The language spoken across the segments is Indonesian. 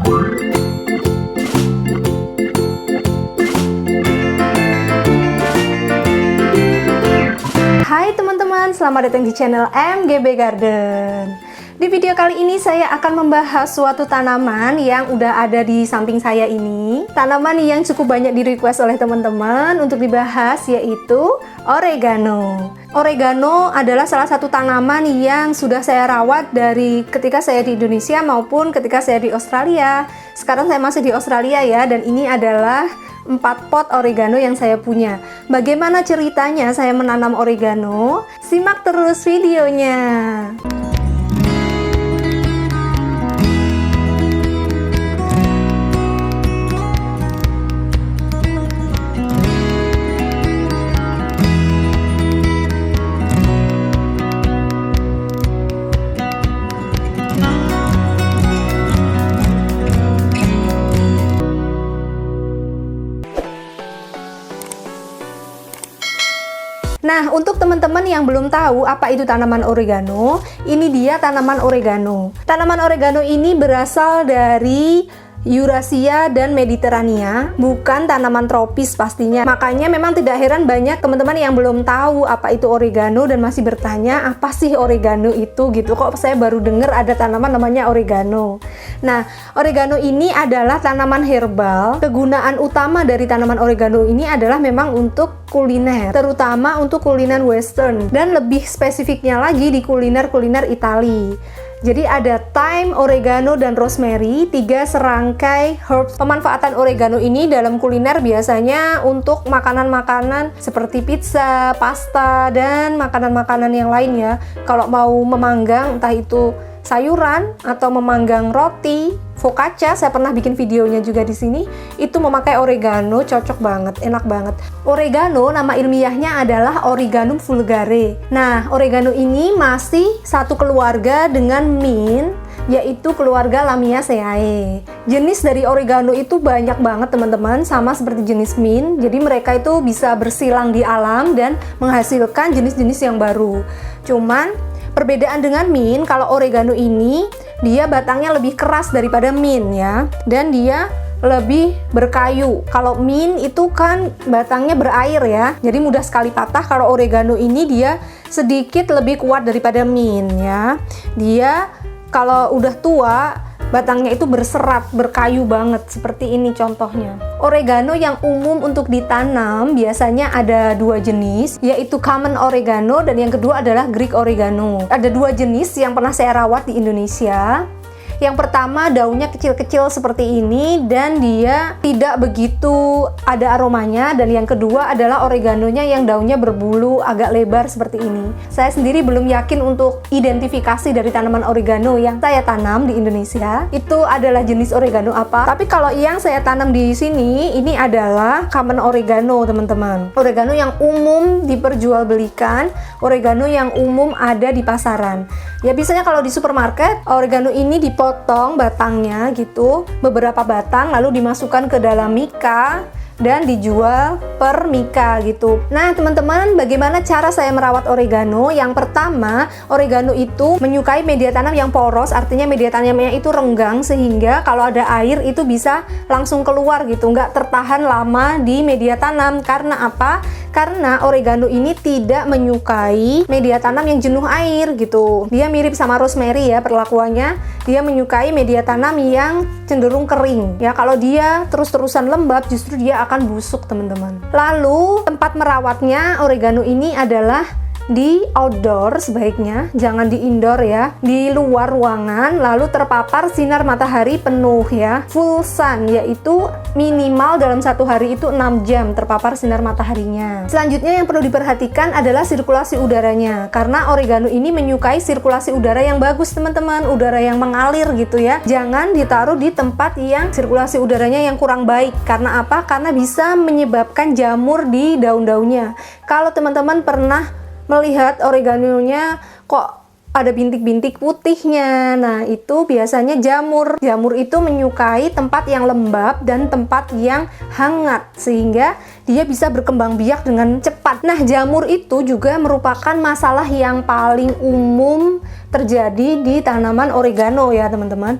Hai teman-teman, selamat datang di channel MGB Garden. Di video kali ini saya akan membahas suatu tanaman yang udah ada di samping saya ini. Tanaman yang cukup banyak di request oleh teman-teman untuk dibahas, yaitu oregano. Oregano adalah salah satu tanaman yang sudah saya rawat dari ketika saya di Indonesia maupun ketika saya di Australia. Sekarang saya masih di Australia ya, dan ini adalah 4 pot oregano yang saya punya. Bagaimana ceritanya saya menanam oregano? Simak terus videonya. Nah, untuk teman-teman yang belum tahu apa itu tanaman oregano, ini dia tanaman oregano. Tanaman oregano ini berasal dari Eurasia dan Mediterania, bukan tanaman tropis pastinya. Makanya memang tidak heran banyak teman-teman yang belum tahu apa itu oregano dan masih bertanya, apa sih oregano itu gitu. Kok saya baru dengar ada tanaman namanya oregano. Nah, oregano ini adalah tanaman herbal. Kegunaan utama dari tanaman oregano ini adalah memang untuk kuliner, terutama untuk kuliner western, dan lebih spesifiknya lagi di kuliner-kuliner Itali. Jadi ada thyme, oregano, dan rosemary, 3 serangkai herbs. Pemanfaatan oregano ini dalam kuliner biasanya untuk makanan-makanan seperti pizza, pasta, dan makanan-makanan yang lain ya. Kalau mau memanggang entah itu sayuran atau memanggang roti, focaccia, saya pernah bikin videonya juga di sini. Itu memakai oregano, cocok banget, enak banget. Oregano nama ilmiahnya adalah Origanum vulgare. Nah, oregano ini masih satu keluarga dengan mint, yaitu keluarga Lamiaceae. Jenis dari oregano itu banyak banget teman-teman, sama seperti jenis mint. Jadi mereka itu bisa bersilang di alam dan menghasilkan jenis-jenis yang baru. Cuman perbedaan dengan mint, kalau oregano ini dia batangnya lebih keras daripada mint ya, dan dia lebih berkayu. Kalau mint itu kan batangnya berair ya, jadi mudah sekali patah. Kalau oregano ini dia sedikit lebih kuat daripada mint ya. Dia kalau udah tua batangnya itu berserat, berkayu banget, seperti ini contohnya. Oregano yang umum untuk ditanam biasanya ada 2 jenis, yaitu common oregano dan yang kedua adalah Greek oregano. Ada 2 jenis yang pernah saya rawat di Indonesia. Yang pertama daunnya kecil-kecil seperti ini dan dia tidak begitu ada aromanya, dan yang kedua adalah oreganonya yang daunnya berbulu agak lebar seperti ini. Saya sendiri belum yakin untuk identifikasi dari tanaman oregano yang saya tanam di Indonesia itu adalah jenis oregano apa. Tapi kalau yang saya tanam di sini ini adalah common oregano teman-teman. Oregano yang umum diperjualbelikan, oregano yang umum ada di pasaran. Ya biasanya kalau di supermarket oregano ini dipotong batangnya gitu, beberapa batang, lalu dimasukkan ke dalam mika dan dijual per mika gitu. Nah teman-teman, bagaimana cara saya merawat oregano? Yang pertama, oregano itu menyukai media tanam yang poros, artinya media tanamnya itu renggang sehingga kalau ada air itu bisa langsung keluar gitu, nggak tertahan lama di media tanam. Karena apa? Karena oregano ini tidak menyukai media tanam yang jenuh air gitu. Dia mirip sama rosemary ya perlakuannya. Dia menyukai media tanam yang cenderung kering. Ya kalau dia terus-terusan lembab justru dia akan busuk teman-teman. Lalu tempat merawatnya oregano ini adalah di outdoor sebaiknya, jangan di indoor ya, di luar ruangan, lalu terpapar sinar matahari penuh ya, full sun, yaitu minimal dalam satu hari itu 6 jam terpapar sinar mataharinya. Selanjutnya yang perlu diperhatikan adalah sirkulasi udaranya, karena oregano ini menyukai sirkulasi udara yang bagus teman-teman, udara yang mengalir gitu ya. Jangan ditaruh di tempat yang sirkulasi udaranya yang kurang baik. Karena apa? Karena bisa menyebabkan jamur di daun-daunnya. Kalau teman-teman pernah melihat oreganonya kok ada bintik-bintik putihnya. Nah, itu biasanya jamur. Jamur itu menyukai tempat yang lembab dan tempat yang hangat, sehingga dia bisa berkembang biak dengan cepat. Nah, jamur itu juga merupakan masalah yang paling umum terjadi di tanaman oregano ya, teman-teman.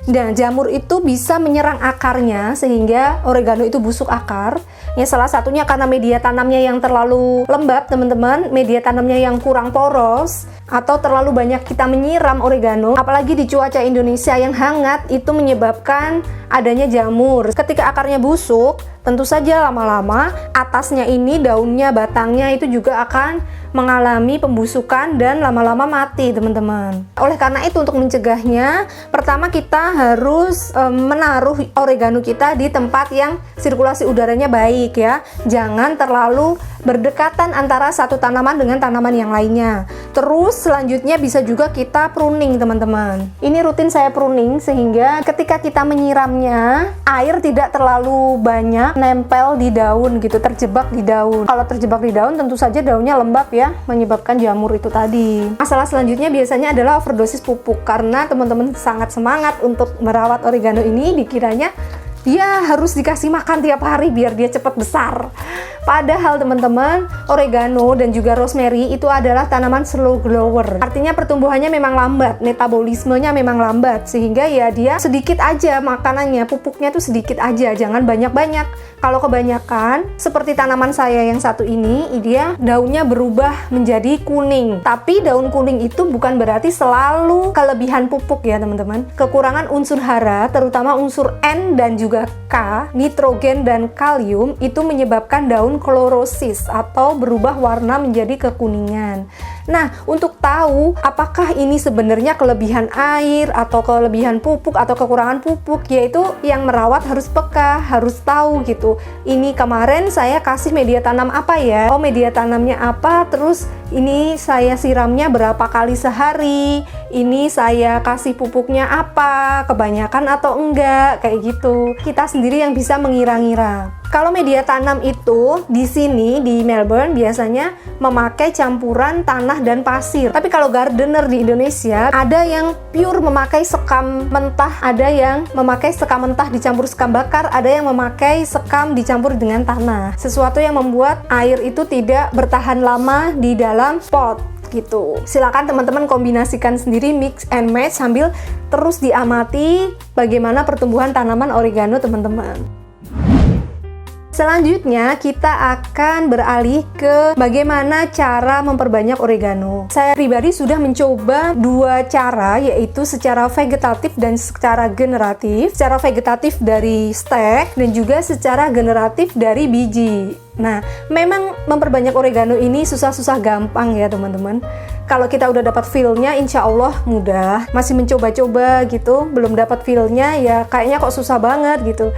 Nah, jamur itu bisa menyerang akarnya sehingga oregano itu busuk akar. Ya, salah satunya karena media tanamnya yang terlalu lembab, teman-teman, media tanamnya yang kurang poros, atau terlalu banyak kita menyiram oregano, apalagi di cuaca Indonesia yang hangat, itu menyebabkan adanya jamur. Ketika akarnya busuk, tentu saja lama-lama atasnya ini, daunnya, batangnya itu juga akan mengalami pembusukan dan lama-lama mati, teman-teman. Oleh karena itu, untuk mencegahnya, pertama kita harus menaruh oregano kita di tempat yang sirkulasi udaranya baik ya. Jangan terlalu berdekatan antara satu tanaman dengan tanaman yang lainnya. Terus selanjutnya bisa juga kita pruning, teman-teman. Ini rutin saya pruning sehingga ketika kita menyiramnya, air tidak terlalu banyak nempel di daun gitu, terjebak di daun. Kalau terjebak di daun, tentu saja daunnya lembab ya, menyebabkan jamur itu tadi. Masalah selanjutnya biasanya adalah overdosis pupuk, karena teman-teman sangat semangat untuk merawat oregano ini, dikiranya dia harus dikasih makan tiap hari biar dia cepat besar. Padahal teman-teman, oregano dan juga rosemary itu adalah tanaman slow grower. Artinya pertumbuhannya memang lambat, metabolismenya memang lambat, sehingga ya dia sedikit aja makanannya, pupuknya tuh sedikit aja, jangan banyak-banyak. Kalau kebanyakan, seperti tanaman saya yang satu ini, dia daunnya berubah menjadi kuning. Tapi daun kuning itu bukan berarti selalu kelebihan pupuk ya teman-teman. Kekurangan unsur hara, terutama unsur N dan juga K, nitrogen dan kalium, itu menyebabkan daun klorosis atau berubah warna menjadi kekuningan. Nah, untuk tahu apakah ini sebenarnya kelebihan air atau kelebihan pupuk atau kekurangan pupuk, yaitu yang merawat harus peka, harus tahu gitu. Ini kemarin saya kasih media tanam apa ya? Oh, media tanamnya apa? Terus ini saya siramnya berapa kali sehari? Ini saya kasih pupuknya apa? Kebanyakan atau enggak? Kayak gitu. Kita sendiri yang bisa mengira-ngira. Kalau media tanam itu di sini di Melbourne biasanya memakai campuran tanah dan pasir. Tapi kalau gardener di Indonesia ada yang pure memakai sekam mentah, ada yang memakai sekam mentah dicampur sekam bakar, ada yang memakai sekam dicampur dengan tanah. Sesuatu yang membuat air itu tidak bertahan lama di dalam pot gitu. Silakan teman-teman kombinasikan sendiri, mix and match sambil terus diamati bagaimana pertumbuhan tanaman oregano, teman-teman. Selanjutnya kita akan beralih ke bagaimana cara memperbanyak oregano. Saya pribadi sudah mencoba dua cara, yaitu secara vegetatif dan secara generatif. Secara vegetatif dari stek dan juga secara generatif dari biji. Nah, memang memperbanyak oregano ini susah-susah gampang ya teman-teman. Kalau kita udah dapat feel-nya, insya Allah mudah. Masih mencoba-coba gitu, belum dapat feel-nya, ya kayaknya kok susah banget gitu.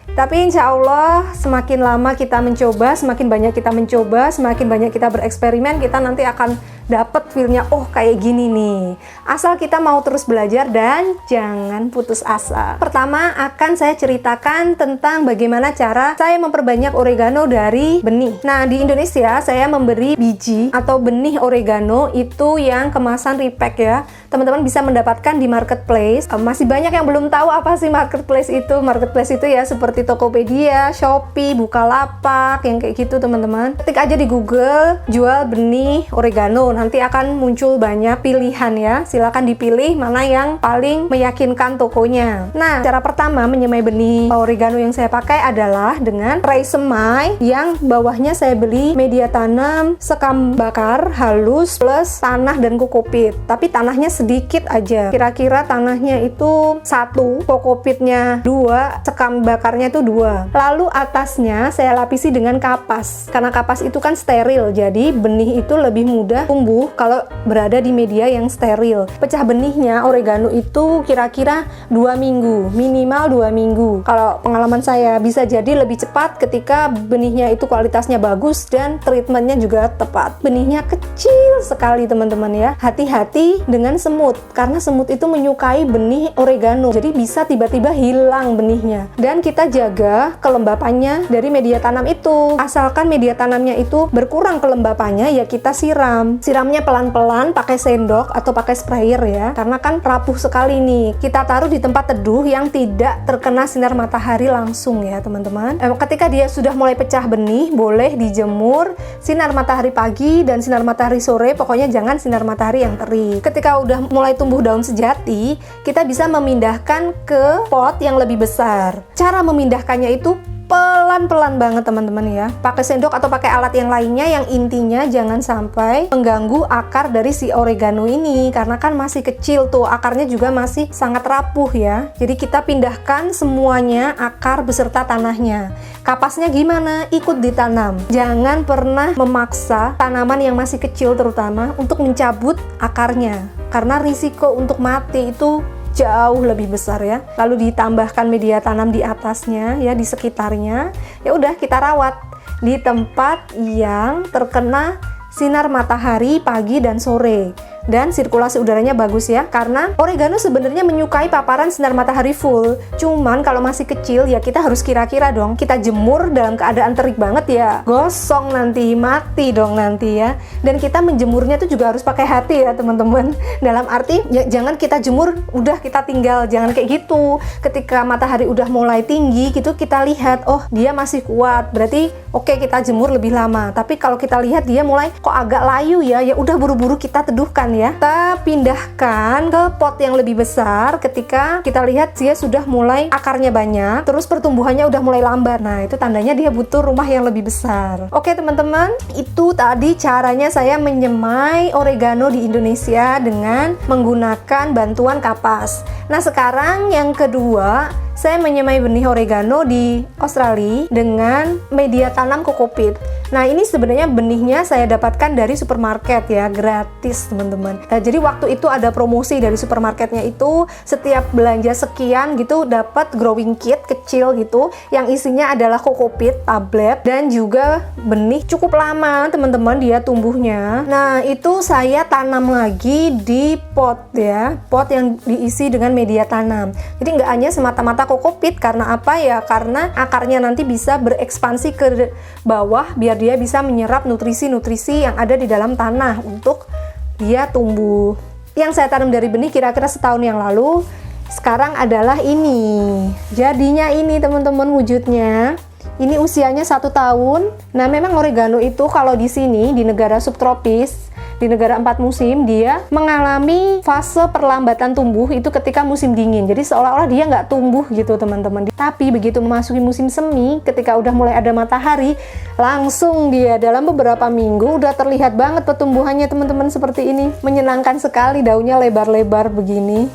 Tapi insya Allah semakin lama kita mencoba, semakin banyak kita mencoba, semakin banyak kita bereksperimen, kita nanti akan dapat feel-nya, oh kayak gini nih. Asal kita mau terus belajar dan jangan putus asa. Pertama akan saya ceritakan tentang bagaimana cara saya memperbanyak oregano dari benih. Nah, di Indonesia saya memberi biji atau benih oregano itu yang kemasan repack ya. Teman-teman bisa mendapatkan di marketplace. Masih banyak yang belum tahu apa sih marketplace itu. Marketplace itu ya seperti Tokopedia, Shopee, Bukalapak, yang kayak gitu teman-teman. Ketik aja di Google, jual benih oregano. Nanti akan muncul banyak pilihan ya. Silakan dipilih mana yang paling meyakinkan tokonya. Nah, cara pertama menyemai benih oregano yang saya pakai adalah dengan tray semai yang bawahnya saya beli media tanam sekam bakar halus plus tanah dan kokopit. Tapi tanahnya sedikit aja. Kira-kira tanahnya itu 1, kokopitnya 2, sekam bakarnya itu 2. Lalu atasnya saya lapisi dengan kapas. Karena kapas itu kan steril, jadi benih itu lebih mudah tumbuh kalau berada di media yang steril. Pecah benihnya oregano itu kira-kira 2 minggu, minimal 2 minggu. Kalau pengalaman saya bisa jadi lebih cepat ketika benihnya itu kualitasnya bagus dan treatmentnya juga tepat. Benihnya kecil sekali teman-teman ya. Hati-hati dengan semut, karena semut itu menyukai benih oregano, jadi bisa tiba-tiba hilang benihnya. Dan kita jaga kelembapannya dari media tanam itu. Asalkan media tanamnya itu berkurang kelembapannya, ya kita siram Siramnya pelan-pelan pakai sendok atau pakai sprayer ya, karena kan rapuh sekali nih. Kita taruh di tempat teduh yang tidak terkena sinar matahari langsung ya teman-teman. Ketika dia sudah mulai pecah benih, boleh dijemur sinar matahari pagi dan sinar matahari sore, pokoknya jangan sinar matahari yang terik. Ketika udah mulai tumbuh daun sejati, kita bisa memindahkan ke pot yang lebih besar. Cara memindahkannya itu pelan-pelan banget teman-teman ya, pakai sendok atau pakai alat yang lainnya, yang intinya jangan sampai mengganggu akar dari si oregano ini, karena kan masih kecil tuh, akarnya juga masih sangat rapuh ya. Jadi kita pindahkan semuanya, akar beserta tanahnya. Kapasnya gimana? Ikut ditanam. Jangan pernah memaksa tanaman yang masih kecil terutama untuk mencabut akarnya, karena risiko untuk mati itu jauh lebih besar ya. Lalu ditambahkan media tanam di atasnya ya, di sekitarnya. Ya udah, kita rawat di tempat yang terkena sinar matahari pagi dan sore, dan sirkulasi udaranya bagus ya, karena oregano sebenarnya menyukai paparan sinar matahari full. Cuman kalau masih kecil ya kita harus kira-kira dong, kita jemur dalam keadaan terik banget ya, gosong nanti, mati dong nanti ya. Dan kita menjemurnya tuh juga harus pakai hati ya teman-teman, dalam arti ya, jangan kita jemur udah kita tinggal, jangan kayak gitu. Ketika matahari udah mulai tinggi gitu, kita lihat oh dia masih kuat, berarti oke, kita jemur lebih lama. Tapi kalau kita lihat dia mulai kok agak layu ya, ya udah buru-buru kita teduhkan ya. Kita pindahkan ke pot yang lebih besar ketika kita lihat dia sudah mulai akarnya banyak, terus pertumbuhannya udah mulai lambat. Nah, itu tandanya dia butuh rumah yang lebih besar. Oke teman-teman, itu tadi caranya saya menyemai oregano di Indonesia dengan menggunakan bantuan kapas. Nah, sekarang yang kedua, saya menyemai benih oregano di Australia dengan media tanam kokopit. Nah, ini sebenarnya benihnya saya dapatkan dari supermarket ya, gratis teman-teman. Nah, jadi waktu itu ada promosi dari supermarketnya itu, setiap belanja sekian gitu dapat growing kit kecil gitu, yang isinya adalah kokopit tablet dan juga benih. Cukup lama teman-teman dia tumbuhnya. Nah, itu saya tanam lagi di pot ya, pot yang diisi dengan media tanam. Jadi nggak hanya semata-mata kokopit, karena apa ya? Karena akarnya nanti bisa berekspansi ke bawah biar dia bisa menyerap nutrisi-nutrisi yang ada di dalam tanah untuk dia tumbuh. Yang saya tanam dari benih kira-kira setahun yang lalu, sekarang adalah ini. Jadinya ini teman-teman wujudnya. Ini usianya 1 tahun. Nah, memang oregano itu kalau di sini di negara subtropis, di negara 4 musim, dia mengalami fase perlambatan tumbuh itu ketika musim dingin. Jadi seolah-olah dia nggak tumbuh gitu teman-teman. Tapi begitu memasuki musim semi, ketika udah mulai ada matahari, langsung dia dalam beberapa minggu udah terlihat banget pertumbuhannya teman-teman seperti ini. Menyenangkan sekali, daunnya lebar-lebar begini.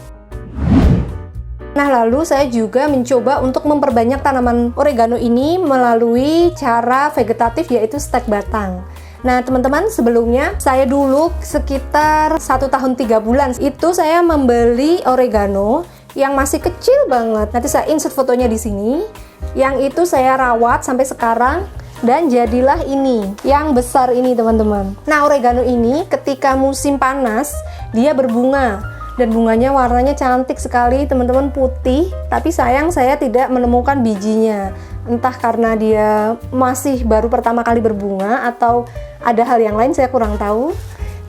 Nah, lalu saya juga mencoba untuk memperbanyak tanaman oregano ini melalui cara vegetatif, yaitu stek batang. Nah teman-teman, sebelumnya saya dulu sekitar 1 tahun 3 bulan itu saya membeli oregano yang masih kecil banget. Nanti saya insert fotonya di sini. Yang itu saya rawat sampai sekarang dan jadilah ini yang besar ini teman-teman. Nah, oregano ini ketika musim panas dia berbunga. Dan bunganya warnanya cantik sekali teman-teman, putih. Tapi sayang saya tidak menemukan bijinya. Entah karena dia masih baru pertama kali berbunga atau ada hal yang lain, saya kurang tahu.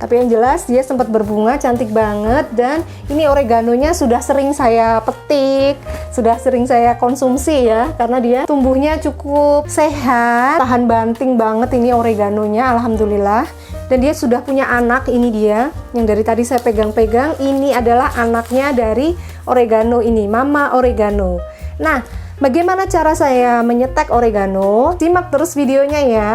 Tapi yang jelas dia sempat berbunga, cantik banget. Dan ini oreganonya sudah sering saya petik, sudah sering saya konsumsi ya, karena dia tumbuhnya cukup sehat, tahan banting banget ini oreganonya, alhamdulillah. Dan dia sudah punya anak, ini dia yang dari tadi saya pegang-pegang, ini adalah anaknya dari oregano ini, Mama Oregano. Nah, bagaimana cara saya menyetek oregano? Simak terus videonya ya.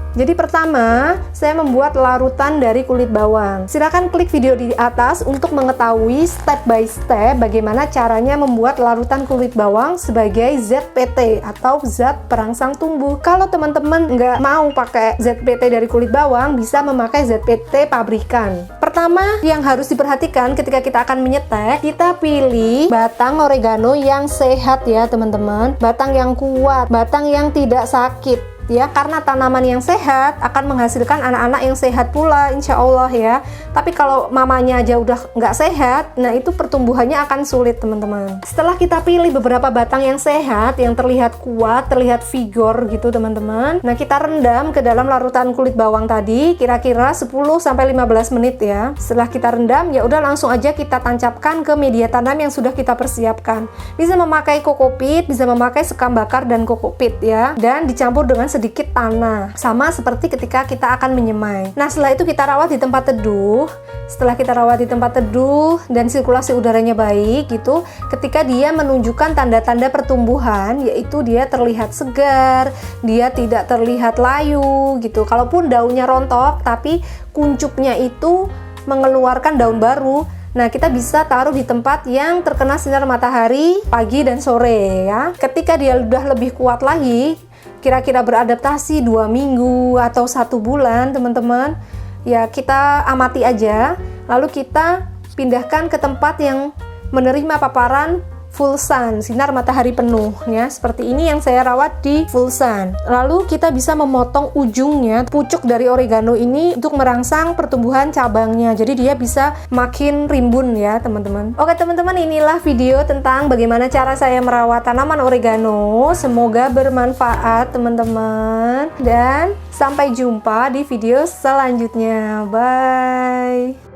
Jadi pertama, saya membuat larutan dari kulit bawang. Silakan klik video di atas untuk mengetahui step by step bagaimana caranya membuat larutan kulit bawang sebagai ZPT atau zat perangsang tumbuh. Kalau teman-teman nggak mau pakai ZPT dari kulit bawang, bisa memakai ZPT pabrikan. Pertama, yang harus diperhatikan ketika kita akan menyetek, kita pilih batang oregano yang sehat ya teman-teman. Batang yang kuat, batang yang tidak sakit. ya, karena tanaman yang sehat akan menghasilkan anak-anak yang sehat pula insya Allah ya. Tapi kalau mamanya aja udah nggak sehat, nah itu pertumbuhannya akan sulit teman-teman. Setelah kita pilih beberapa batang yang sehat, yang terlihat kuat, terlihat vigor gitu teman-teman, nah kita rendam ke dalam larutan kulit bawang tadi kira-kira 10-15 menit ya. Setelah kita rendam, ya udah langsung aja kita tancapkan ke media tanam yang sudah kita persiapkan. Bisa memakai kokopit, bisa memakai sekam bakar dan kokopit ya, dan dicampur dengan sedikit tanah, sama seperti ketika kita akan menyemai. Nah setelah itu kita rawat di tempat teduh. Setelah kita rawat di tempat teduh dan sirkulasi udaranya baik gitu, ketika dia menunjukkan tanda-tanda pertumbuhan, yaitu dia terlihat segar, dia tidak terlihat layu gitu. Kalaupun daunnya rontok tapi kuncupnya itu mengeluarkan daun baru, nah kita bisa taruh di tempat yang terkena sinar matahari pagi dan sore ya. Ketika dia udah lebih kuat lagi, kira-kira beradaptasi 2 minggu atau 1 bulan teman-teman, ya kita amati aja, lalu kita pindahkan ke tempat yang menerima paparan full sun, sinar matahari penuh ya. Seperti ini yang saya rawat di full sun. Lalu kita bisa memotong ujungnya, pucuk dari oregano ini untuk merangsang pertumbuhan cabangnya, jadi dia bisa makin rimbun ya teman-teman. Oke teman-teman, inilah video tentang bagaimana cara saya merawat tanaman oregano. Semoga bermanfaat teman-teman, dan sampai jumpa di video selanjutnya. Bye.